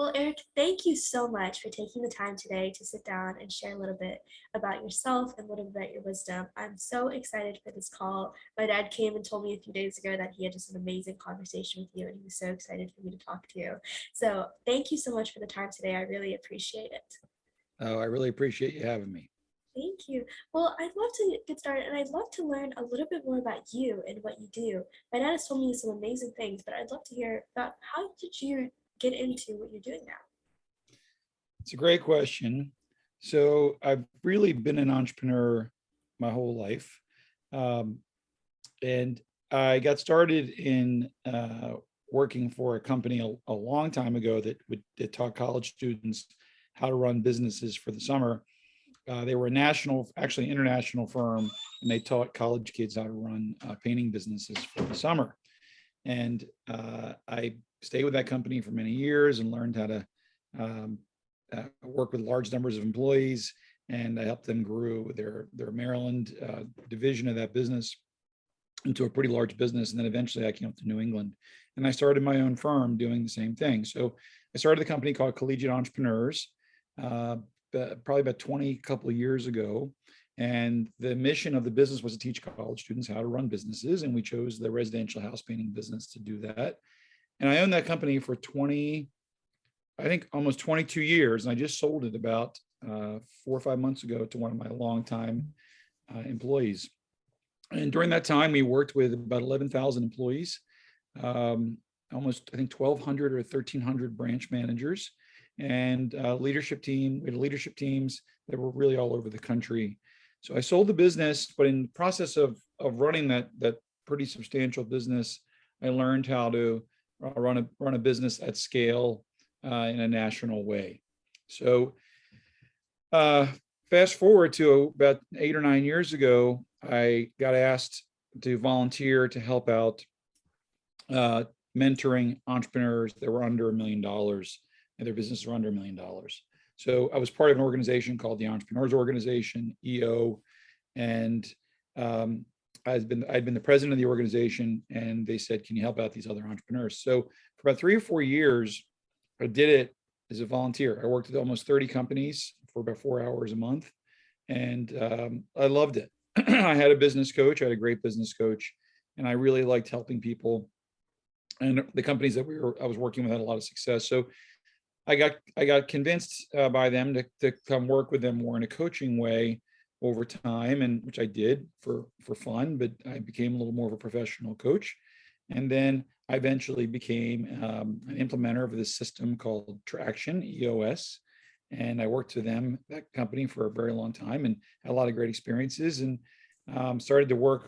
Well, Eric, thank you so much for taking the time today to sit down and share a little bit about yourself and a little bit about your wisdom. I'm so excited for this call. My dad came and told me a few days ago that he had just an amazing conversation with you, and he was so excited for me to talk to you. So, thank you so much for the time today. I really appreciate it. Oh, I really appreciate you having me. Thank you. Well, I'd love to get started and I'd love to learn a little bit more about you and what you do. My dad has told me some amazing things, but I'd love to hear about how did you get into what you're doing now? It's a great question. So I've really been an entrepreneur my whole life. Um, and I got started in working for a company a long time ago that taught college students how to run businesses for the summer. They were a national, actually international firm, and they taught college kids how to run painting businesses for the summer. And I stayed with that company for many years and learned how to um, work with large numbers of employees. And I helped them grow their Maryland division of that business into a pretty large business. And then eventually I came up to New England and I started my own firm doing the same thing. So I started a company called Collegiate Entrepreneurs, uh, probably about 20 couple of years ago. And the mission of the business was to teach college students how to run businesses. And we chose the residential house painting business to do that. And I owned that company for 20, I think almost 22 years. And I just sold it about 4 or 5 months ago to one of my longtime employees. And during that time, we worked with about 11,000 employees, um, almost, I think, 1,200 or 1,300 branch managers and leadership team. We had leadership teams that were really all over the country. So I sold the business, but in the process of running that pretty substantial business, I learned how to run a business at scale in a national way. So uh, fast forward to about 8 or 9 years ago, I got asked to volunteer to help out uh, mentoring entrepreneurs that were under $1 million and their businesses were under $1 million. So I was part of an organization called the Entrepreneurs Organization, EO, and um, I'd been the president of the organization, and they said, "Can you help out these other entrepreneurs?" So for about 3 or 4 years, I did it as a volunteer. I worked with almost 30 companies for about 4 hours a month, and I loved it. I had a business coach. I had a great business coach, and I really liked helping people. And the companies that I was working with had a lot of success. So I got convinced by them to come work with them more in a coaching way over time, and which I did for fun. But I became a little more of a professional coach, and then I eventually became an implementer of this system called Traction EOS, and I worked with that company for a very long time, and had a lot of great experiences, and started to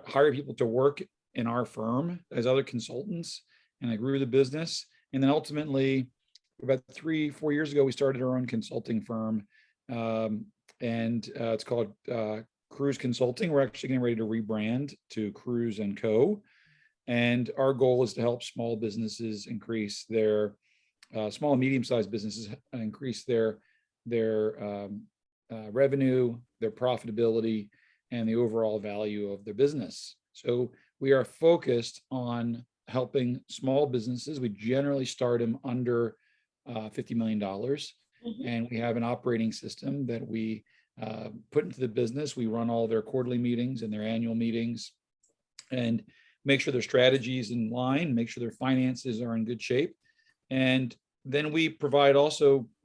hire people to work in our firm as other consultants, and I grew the business, and then ultimately, about 3 or 4 years ago, we started our own consulting firm, and it's called Cruise Consulting. We're actually getting ready to rebrand to Cruise and Co. And our goal is to help small businesses increase their small and medium-sized businesses increase their revenue, their profitability, and the overall value of their business. So we are focused on helping small businesses. We generally start them under $50 million. Mhm. And we have an operating system that we put into the business. We run all their quarterly meetings and their annual meetings and make sure their strategies in line, make sure their finances are in good shape. And then we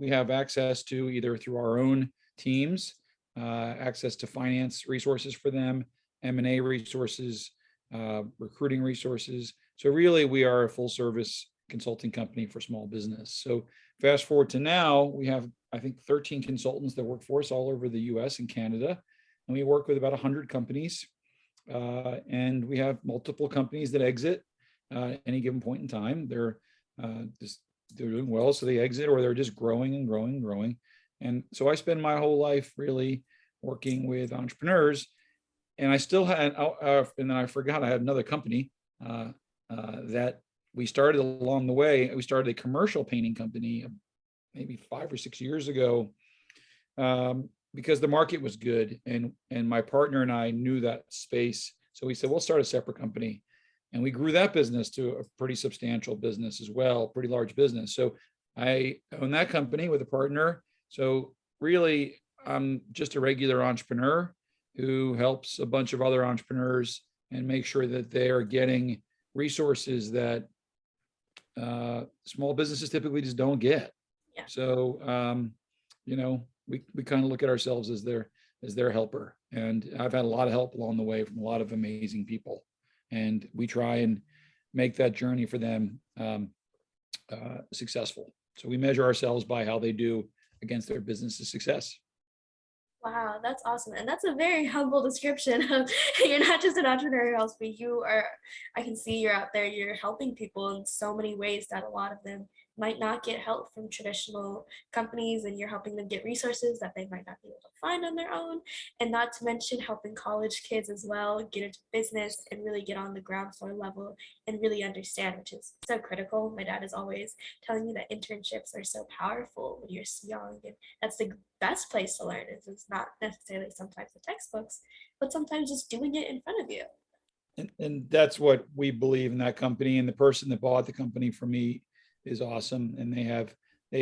have access to, either through our own teams, access to finance resources for them, M&A resources, recruiting resources. So really, we are a full service consulting company for small business. So fast forward to now, we have, I think, 13 consultants that work for us all over the US and Canada. And we work with about 100 companies. And we have multiple companies that exit at any given point in time. They're doing well, so they exit, or they're just growing and growing and growing. And so I spend my whole life really working with entrepreneurs. And I still had, and then I forgot I had another company that we started along the way. We started a commercial painting company maybe 5 or 6 years ago, because the market was good, and my partner and I knew that space. So we said, we'll start a separate company. And we grew that business to a pretty substantial business as well, pretty large business. So I own that company with a partner. So really, I'm just a regular entrepreneur who helps a bunch of other entrepreneurs and make sure that they are getting resources that small businesses typically just don't get. Yeah. So, we kind of look at ourselves as their helper. And I've had a lot of help along the way from a lot of amazing people. And we try and make that journey for them successful. So we measure ourselves by how they do against their business's success. Wow, that's awesome. And that's a very humble description of you're not just an entrepreneur who helps me. You are, I can see you're out there, you're helping people in so many ways that a lot of them might not get help from traditional companies, and you're helping them get resources that they might not be able to find on their own. And not to mention helping college kids as well get into business and really get on the ground floor level and really understand, which is so critical. My dad is always telling me that internships are so powerful when you're young, and that's the best place to learn is it's not necessarily sometimes the textbooks, but sometimes just doing it in front of you. And that's what we believe in that company. And the person that bought the company from me is awesome. And they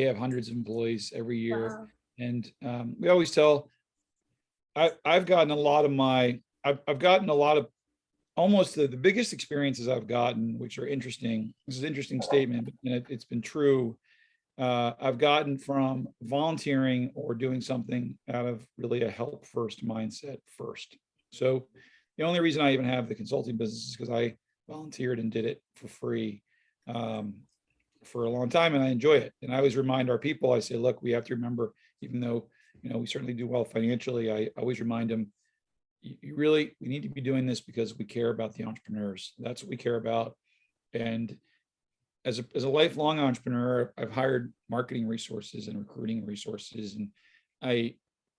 have hundreds of employees every year. Wow. And we always tell I've gotten a lot of I've gotten a lot of almost the biggest experiences I've gotten, which are interesting. This is an interesting statement, but it's been true. I've gotten from volunteering or doing something out of really a help first mindset first. So the only reason I even have the consulting business is because I volunteered and did it for free um, for a long time, and I enjoy it. And I always remind our people, I say, look, we have to remember, even though we certainly do well financially, I always remind them, we need to be doing this because we care about the entrepreneurs. That's what we care about. And as a lifelong entrepreneur, I've hired marketing resources and recruiting resources, and I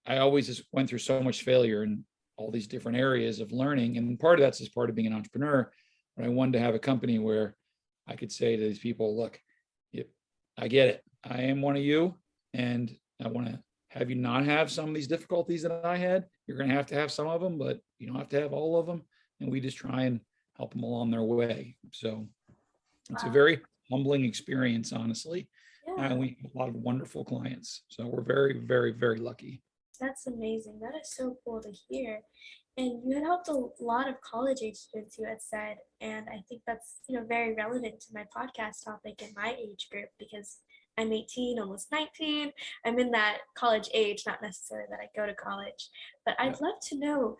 I always just went through so much failure in all these different areas of learning, and part of that's just part of being an entrepreneur. But I wanted to have a company where I could say to these people, look, I get it. I am one of you, and I want to have you not have some of these difficulties that I had. You're going to have some of them, but you don't have to have all of them. And we just try and help them along their way. So it's a Wow. very humbling experience, honestly. Yeah, And we have a lot of wonderful clients. So we're very, very, very lucky. that's amazing. That is so cool to hear. And you had helped a lot of college age students, you had said, and I think that's very relevant to my podcast topic in my age group because I'm 18, almost 19. I'm in that college age, not necessarily that I go to college, but Yeah. I'd love to know.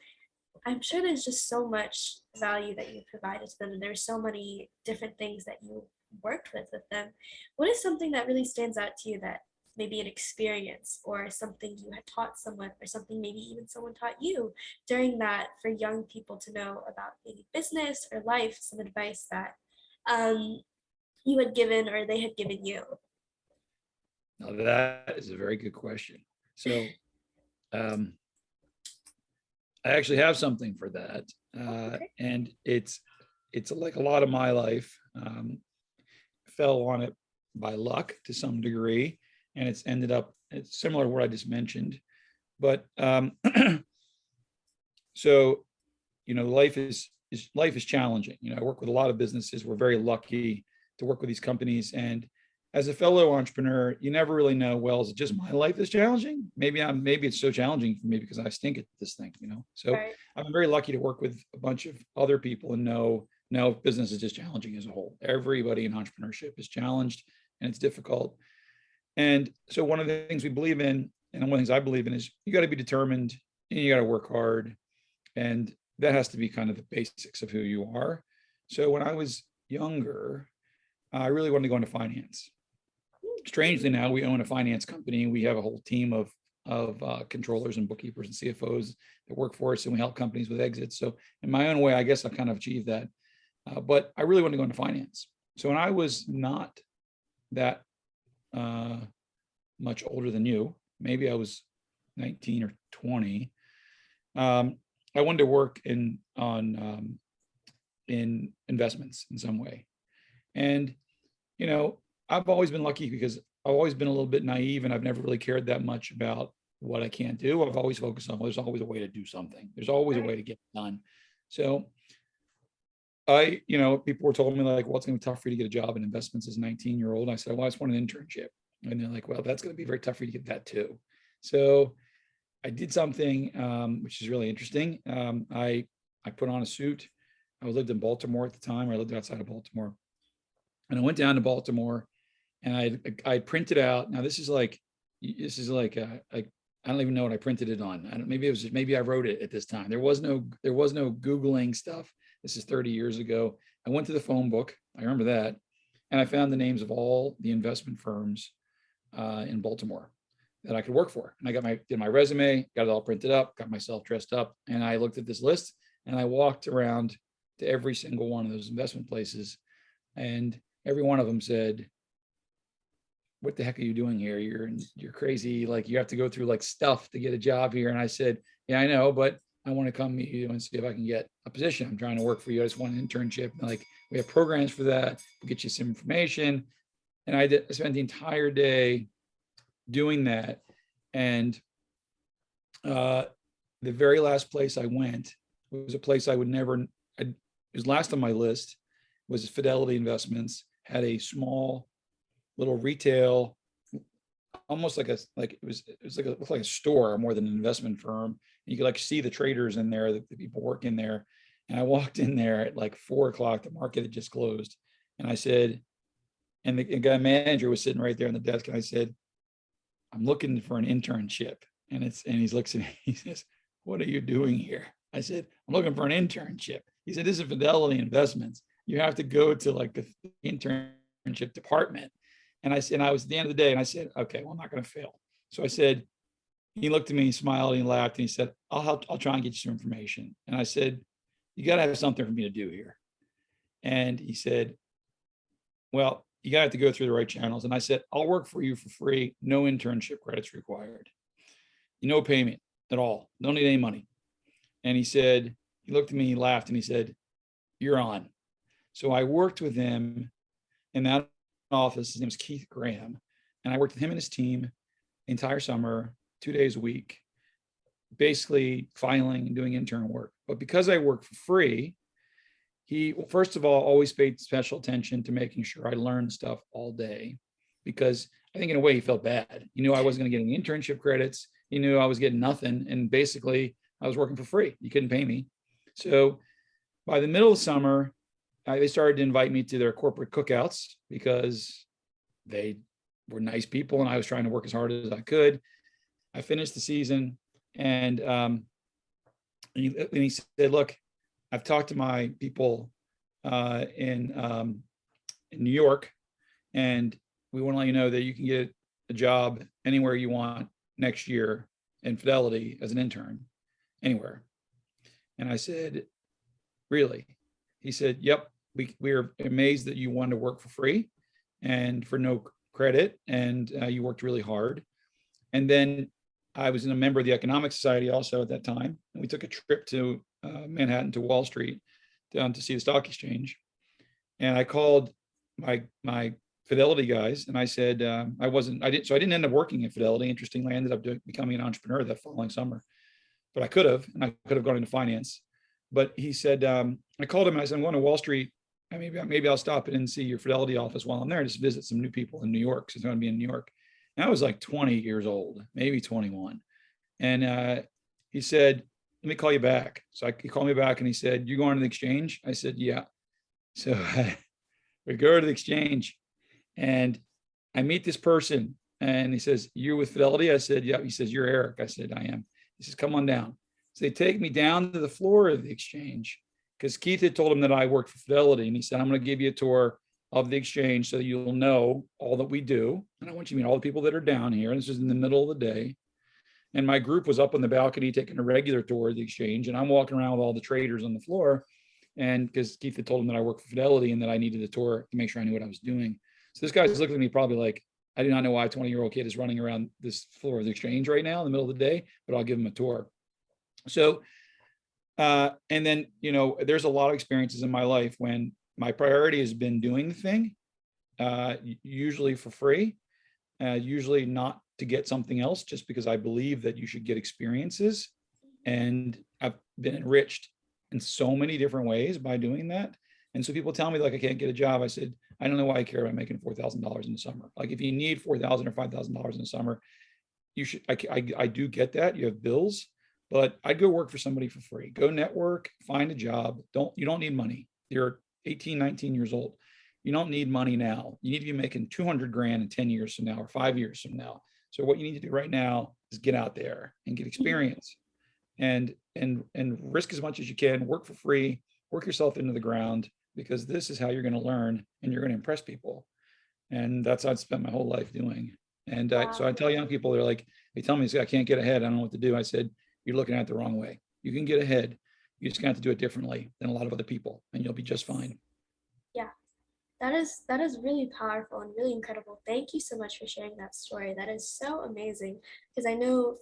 I'm sure there's just so much value that you provided to them, and there's so many different things that you worked with them. What is something that really stands out to you that maybe an experience or something you had taught someone or something maybe even someone taught you during that for young people to know about maybe business or life, some advice that um, you had given or they had given you? Now that is a very good question. So um, I actually have something for that, Oh, okay. and it's like a lot of my life. Fell on it by luck to some degree, and it's similar to what I just mentioned. But so life is challenging. I work with a lot of businesses. We're very lucky to work with these companies, and as a fellow entrepreneur, you never really know, well, is it just my life is challenging? Maybe it's so challenging for me because I stink at this thing. So Right. I'm very lucky to work with a bunch of other people and know no, business is just challenging as a whole. Everybody in entrepreneurship is challenged and it's difficult. And so one of the things we believe in, and one of the things I believe in, is you got to be determined and you got to work hard. And that has to be kind of the basics of who you are. So when I was younger, I really wanted to go into finance. Strangely, now we own a finance company. We have a whole team of controllers and bookkeepers and CFOs that work for us, and we help companies with exits. So in my own way, I guess I've kind of achieved that. But I really wanted to go into finance. So when I was not that uh, much older than you, maybe I was 19 or 20, I wanted to work in investments in some way. And I've always been lucky because I've always been a little bit naive, and I've never really cared that much about what I can't do. I've always focused on, well, there's always a way to do something. There's always a Right. way to get it done. So people were telling me like, well, it's going to be tough for you to get a job in investments as a 19-year-old. I said, well, I just want an internship. And they're like, well, that's going to be very tough for you to get that too. So I did something which is really interesting. I put on a suit. I lived in Baltimore at the time. I lived outside of Baltimore, and I went down to Baltimore, and I printed out. Now this is like I don't even know what I printed it on. Maybe I wrote it at this time. There was no Googling stuff. This is 30 years ago. I went to the phone book. I remember that, and I found the names of all the investment firms in Baltimore that I could work for. And I did my resume, got it all printed up, got myself dressed up, and I looked at this list and I walked around to every single one of those investment places, and every one of them said, what the heck are you doing here? You're crazy. Like, you have to go through like stuff to get a job here. And I said, yeah, I know, but I want to come meet you and see if I can get a position. I'm trying to work for you. I just want an internship. And like, we have programs for that. We'll get you some information. And I spent the entire day doing that. And the very last place I went was a place I would never, it was last on my list, was Fidelity Investments. Had a small little retail, almost like it looked like a store more than an investment firm. You could like see the traders in there, the people work in there. And I walked in there at like 4 o'clock. The market had just closed. And I said, and the guy manager was sitting right there on the desk. And I said, I'm looking for an internship. And he looks at me, he says, what are you doing here? I said, I'm looking for an internship. He said, this is Fidelity Investments. You have to go to like the internship department. And I was at the end of the day, and I said, okay, well, I'm not going to fail. So I said, he looked at me, he smiled, and he laughed, and he said, I'll try and get you some information. And I said, you got to have something for me to do here. And he said, well, you got to have to go through the right channels. And I said, I'll work for you for free. No internship credits required. No payment at all. Don't need any money. And he said, he looked at me, he laughed, and he said, you're on. So I worked with him in that office. His name was Keith Graham. And I worked with him and his team the entire summer, 2 days a week, basically filing and doing intern work. But because I worked for free, he, first of all, always paid special attention to making sure I learned stuff all day, because I think in a way he felt bad. He knew I wasn't going to get any internship credits. He knew I was getting nothing. And basically I was working for free. He couldn't pay me. So by the middle of summer, they started to invite me to their corporate cookouts because they were nice people and I was trying to work as hard as I could. I finished the season, and he said, look, I've talked to my people in New York, and we want to let you know that you can get a job anywhere you want next year in Fidelity as an intern, anywhere. And I said, really? He said, yep. We're amazed that you wanted to work for free and for no credit, and you worked really hard. And then I was a member of the Economic Society also at that time, and we took a trip to Manhattan to Wall Street down to see the stock exchange. And I called my Fidelity guys, and I said I didn't end up working at Fidelity. Interestingly, I ended up becoming an entrepreneur that following summer, but I could have, and I could have gone into finance. But he said, I called him and I said, I'm going to Wall Street. Maybe I'll stop in and see your Fidelity office while I'm there, just visit some new people in New York. So it's going to be in New York. And I was like 20 years old, maybe 21. And he said, let me call you back. So he called me back and he said, you going to the exchange? I said, yeah. So we go to the exchange and I meet this person and he says, you with Fidelity? I said, yeah. He says, you're Eric. I said, I am. He says, come on down. So they take me down to the floor of the exchange, because Keith had told him that I worked for Fidelity. And he said, I'm going to give you a tour of the exchange so you'll know all that we do. And I want you to meet all the people that are down here. And this is in the middle of the day. And my group was up on the balcony taking a regular tour of the exchange. And I'm walking around with all the traders on the floor. And because Keith had told him that I worked for Fidelity and that I needed a tour to make sure I knew what I was doing. So this guy's looking at me probably like, I do not know why a 20-year-old kid is running around this floor of the exchange right now in the middle of the day, but I'll give him a tour. So, and then, there's a lot of experiences in my life when my priority has been doing the thing, usually for free, usually not to get something else, just because I believe that you should get experiences. And I've been enriched in so many different ways by doing that. And so people tell me like I can't get a job. I said, I don't know why I care about making $4,000 in the summer. Like if you need 4,000 or $5,000 in the summer, you should, I do get that. You have bills, but I'd go work for somebody for free. Go network, find a job. You don't need money. You're 18, 19 years old. You don't need money now. You need to be making 200 grand in 10 years from now or 5 years from now. So what you need to do right now is get out there and get Mhm. experience and risk as much as you can, work for free, work yourself into the ground, because this is how you're going to learn and you're going to impress people. And that's what I've spent my whole life doing. And so I Wow. tell young people, they're like, they tell me, I can't get ahead. I don't know what to do. I said, you're looking at it the wrong way. You can get ahead. You just have to do it differently than a lot of other people, and you'll be just fine. Yeah. That is really powerful and really incredible. Thank you so much for sharing that story. That is so amazing because I know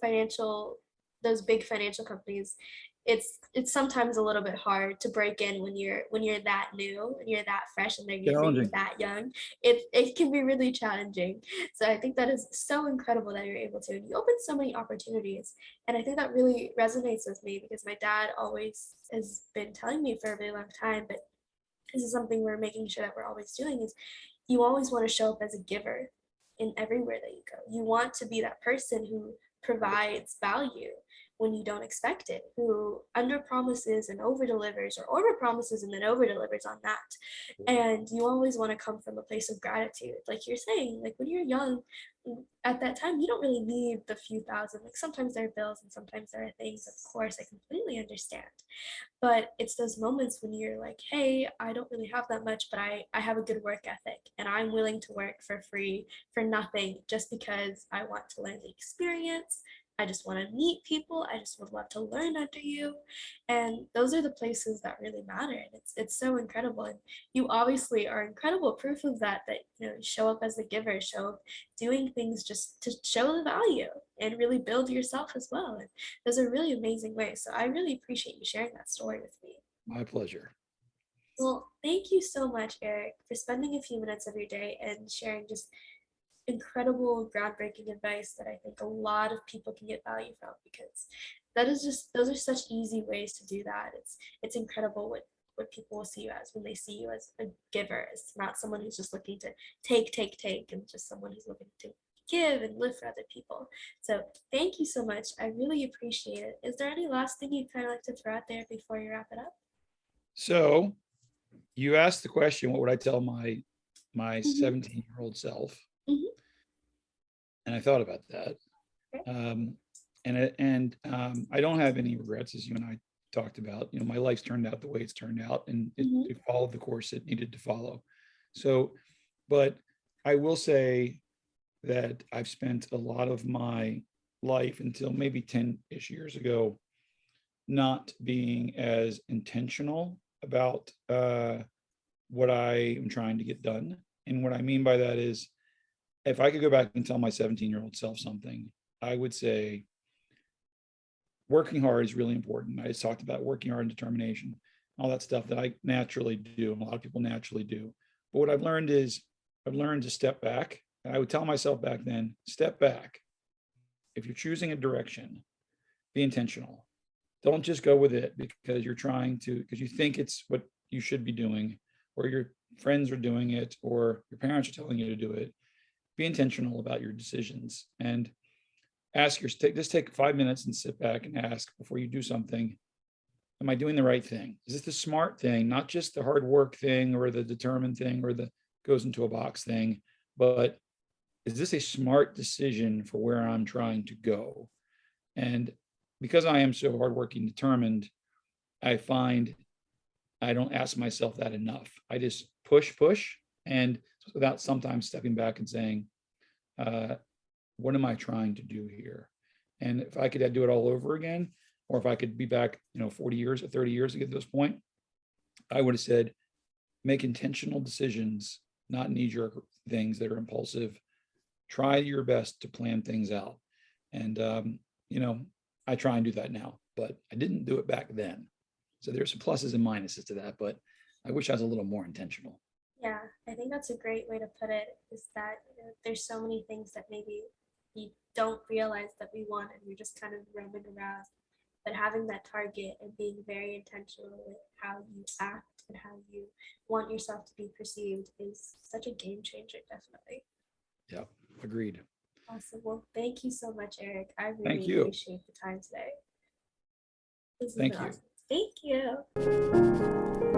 those big financial companies, it's sometimes a little bit hard to break in when you're that new and you're that fresh and they're using you Challenging. that young. It can be really challenging. So I think that is so incredible that you're able to. And you open so many opportunities. And I think that really resonates with me because my dad always has been telling me for a really long time, but this is something we're making sure that we're always doing is you always want to show up as a giver in everywhere that you go. You want to be that person who provides value when you don't expect it, who under promises and over delivers, or over promises and then over delivers on that. And you always want to come from a place of gratitude. Like you're saying, like when you're young, at that time, you don't really need the few thousand. Like sometimes there are bills and sometimes there are things, of course, I completely understand. But it's those moments when you're like, hey, I don't really have that much, but I have a good work ethic and I'm willing to work for free for nothing just because I want to learn the experience. I just want to meet people. I just would love to learn under you. And those are the places that really matter. And it's so incredible. And you obviously are incredible proof of that, that you show up as a giver, show up doing things just to show the value and really build yourself as well. And those are really amazing ways. So I really appreciate you sharing that story with me. My pleasure. Well, thank you so much, Eric, for spending a few minutes of your day and sharing just incredible, groundbreaking advice that I think a lot of people can get value from because that is just those are such easy ways to do that. It's incredible what people will see you as when they see you as a giver, as not someone who's just looking to take, and just someone who's looking to give and live for other people. So thank you so much. I really appreciate it. Is there any last thing you'd kind of like to throw out there before you wrap it up? So you asked the question, what would I tell my Mm-hmm. 17-year-old self? Mm-hmm. And I thought about that. Okay. Um, and I don't have any regrets, as you and I talked about. My life's turned out the way it's turned out, and Mm-hmm. it followed the course it needed to follow. So, but I will say that I've spent a lot of my life until maybe 10-ish years ago not being as intentional about what I am trying to get done. And what I mean by that is, if I could go back and tell my 17-year-old self something, I would say working hard is really important. I just talked about working hard and determination, all that stuff that I naturally do, and a lot of people naturally do. But what I've learned is I've learned to step back. And I would tell myself back then, step back. If you're choosing a direction, be intentional. Don't just go with it because because you think it's what you should be doing, or your friends are doing it, or your parents are telling you to do it. Be intentional about your decisions and just take 5 minutes and sit back and ask before you do something, am I doing the right thing? Is this the smart thing, not just the hard work thing or the determined thing or the goes into a box thing, but is this a smart decision for where I'm trying to go? And because I am so hardworking, determined, I find I don't ask myself that enough. I just push, and without sometimes stepping back and saying, uh, what am I trying to do here? And if I could do it all over again, or if I could be back, 40 years or 30 years to get to this point, I would have said, make intentional decisions, not knee jerk things that are impulsive. Try your best to plan things out. And, you know, I try and do that now, but I didn't do it back then. So there's some pluses and minuses to that, but I wish I was a little more intentional. Yeah, I think that's a great way to put it. Is that there's so many things that maybe you don't realize that we want, and you're just kind of roaming around. But having that target and being very intentional with how you act and how you want yourself to be perceived is such a game changer, definitely. Yeah, agreed. Awesome. Well, thank you so much, Eric. I Thank really you. appreciate the time today. This has been Thank you. awesome. Thank you.